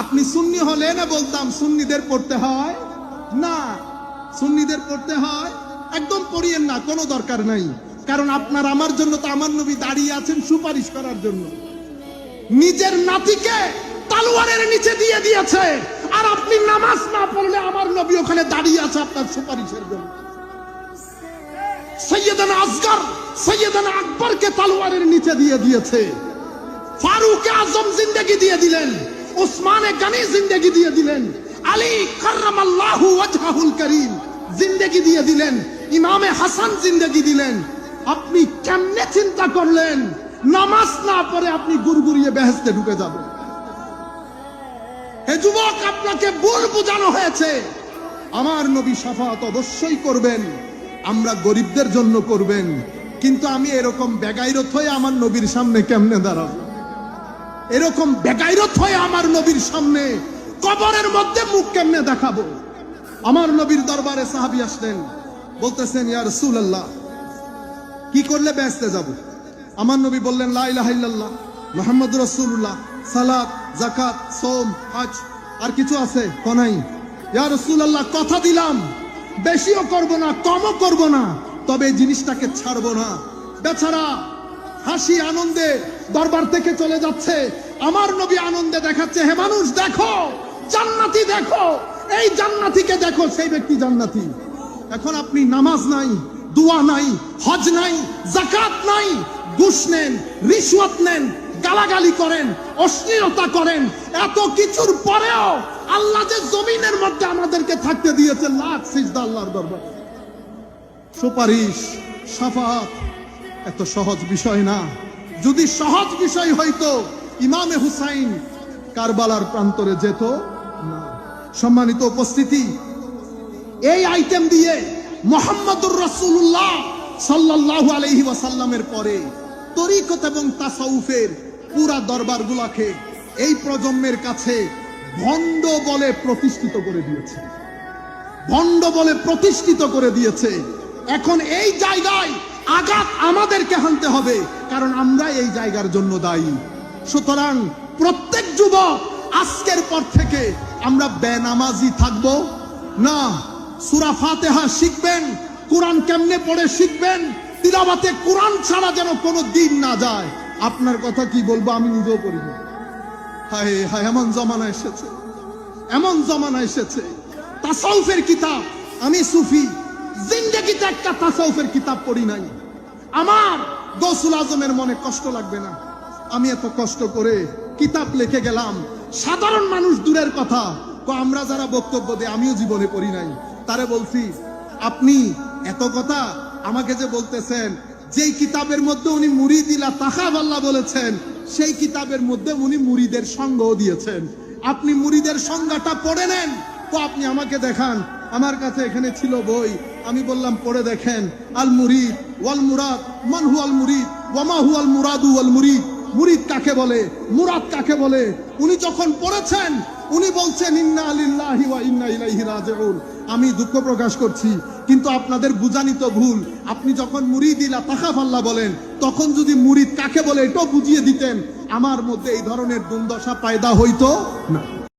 আপনি সুন্নি হলে না বলতাম সুন্নিদের পড়তে হয় না, সুন্নিদের পড়তে হয়, একদম পড়িয়েন না, কোনো দরকার নাই। কারণ আপনার আমার জন্য তো আমার নবী দাঁড়িয়ে আছেন সুপারিশ করার জন্য। নিজের নাতিকে তলোয়ারের নিচে দিয়ে দিয়েছে, আর আপনি নামাজ না পড়লে আমার নবী ওখানে দাঁড়িয়ে আছে আপনার সুপারিশের জন্য। সৈয়দনা আসগর সৈয়দনা আকবরকে তলোয়ারের নিচে দিয়ে দিয়েছে, ফারুক আজম জিন্দেগি দিয়ে দিলেন, উসমানে গনি জিন্দেগি দিয়ে দিলেন, আলী কাররামাল্লাহু ওয়াজহাহুল করিম জিন্দেগি দিয়ে দিলেন, ইমামে হাসান জিন্দেগি দিলেন। আপনি কেমনে চিন্তা করলেন নামাজ না পড়ে আপনি গুড়গুড়িয়ে বেহেশতে ঢুকে যাবেন? হে যুবক, আপনাকে ভুল বোঝানো হয়েছে। আমার নবী শাফাত অবশ্যই করবেন, আমরা গরিবদের জন্য করবেন, কিন্তু আমি এরকম বেগাইরত হয়ে আমার নবীর সামনে কেমনে দাঁড়াবো? এরকম বেগাইরত হয়ে আমার নবীর সামনে কবরের মধ্যে মুখ কেমনে দেখাবো? আমার নবীর দরবারে সাহাবী আসলেন, বলতেছেন ইয়া রাসূলুল্লাহ, কি করলে বেহেশতে যাব? আমার নবী বললেন লা ইলাহা ইল্লাল্লাহ মুহাম্মাদুর রাসূলুল্লাহ, সালাত, যাকাত, সওম, হজ, আর কিছু আছে? কোনাই। ইয়া রাসূলুল্লাহ, কথা দিলাম বেশিও করব না কমও করব না, তবে এই জিনিসটাকে ছাড়বো না। বেচারা হাসি আনন্দে দরবার থেকে চলে যাচ্ছে, আমার নবী আনন্দে দেখাচ্ছে, হে মানুষ দেখো, জান্নাতি দেখো, এই জান্নাতিকে দেখো, সেই ব্যক্তি জান্নাতি। এখন আপনি নামাজ নাই, দোয়া নাই, হজ নাই, যাকাত নাই, ঘুষ নেন, রিশওয়াত নেন, গালাগালি করেন, অশ্লীলতা করেন, এত কিছুর পরেও আল্লাহ যে জমিনের মধ্যে আমাদেরকে থাকতে দিয়েছে, লাখ সিজদা আল্লাহর দরবারে। সুপারিশ, শাফাত এত সহজ বিষয় না। যদি সহজ বিষয় হইতো ইমামে হুসাইন কারবালার প্রান্তরে যেত না। সম্মানিত উপস্থিতি, এই আইটেম দিয়ে মুহাম্মদুর রাসূলুল্লাহ সাল্লাল্লাহু আলাইহি ওয়াসাল্লামের পরে তরিকত এবং তাসাউফের পুরা দরবারগুলোকে এই প্রজন্মের কাছে ভণ্ড বলে প্রতিষ্ঠিত করে দিয়েছে, ভণ্ড বলে প্রতিষ্ঠিত করে দিয়েছে। এখন এই জায়গায় আঘাত আমাদেরকে হানতে হবে, কারণ আমরা এই জায়গার জন্য দায়ী। সুতরাং প্রত্যেক যুবক আজকের পর থেকে আমরা বেনামাজি থাকব না। সূরা ফাতিহা শিখবেন, কোরআন কেমনে পড়ে শিখবেন, তিলাওয়াতে কোরআন ছাড়া যেন কোনো দিন না যায়। আপনার কথা কি বলবো, আমি নিজেও পড়ি না। হায় হায়, এমন জমানা এসেছে, এমন জমানা এসেছে। তাসাউফের কিতাব, আমি সুফি, জিন্দেগিতে একটা তাসাউফের কিতাব পড়ি নাই। আমার গৌসুল আজমের মনে কষ্ট লাগবে না, আমি এত কষ্ট করে কিতাব লিখে গেলাম। সাধারণ মানুষ দূরের কথা, আমরা যারা বক্তব্য দেয়, আমিও জীবনে পড়ি নাই, তারে বলছি আপনি এত কথা আমাকে যে বলতেছেন, যেই কিতাবের মধ্যে উনি মুরিদিলা তাখাব আল্লাহ বলেছেন, সেই কিতাবের মধ্যে উনি মুরিদের সংজ্ঞাও দিয়েছেন। আপনি মুরিদের সংজ্ঞাটা পড়ে নেন, তো আপনি আমাকে দেখান। আমার কাছে এখানে ছিল বই, আমি বললাম পড়ে দেখেন। আল মুরিদ ওয়াল মুরাদ, মান হুয়াল মুরিদ ওয়া মা হুয়াল মুরাদু ওয়াল মুরিদ। মুরিদ কাকে বলে, মুরাদ কাকে বলে, উনি যখন পড়েছেন উনি বলছেন ইন্না লিল্লাহি ওয়া ইন্না ইলাইহি রাজিউন। আমি দুঃখ প্রকাশ করছি, কিন্তু আপনাদের বুঝানি তো ভুল। আপনি যখন মুরিদিলা তাখাফ আল্লাহ বলেন, তখন যদি মুরিদ কাকে বলে এটাও বুঝিয়ে দিতেন, আমার মধ্যে এই ধরনের দুর্দশা পয়দা হইতো না।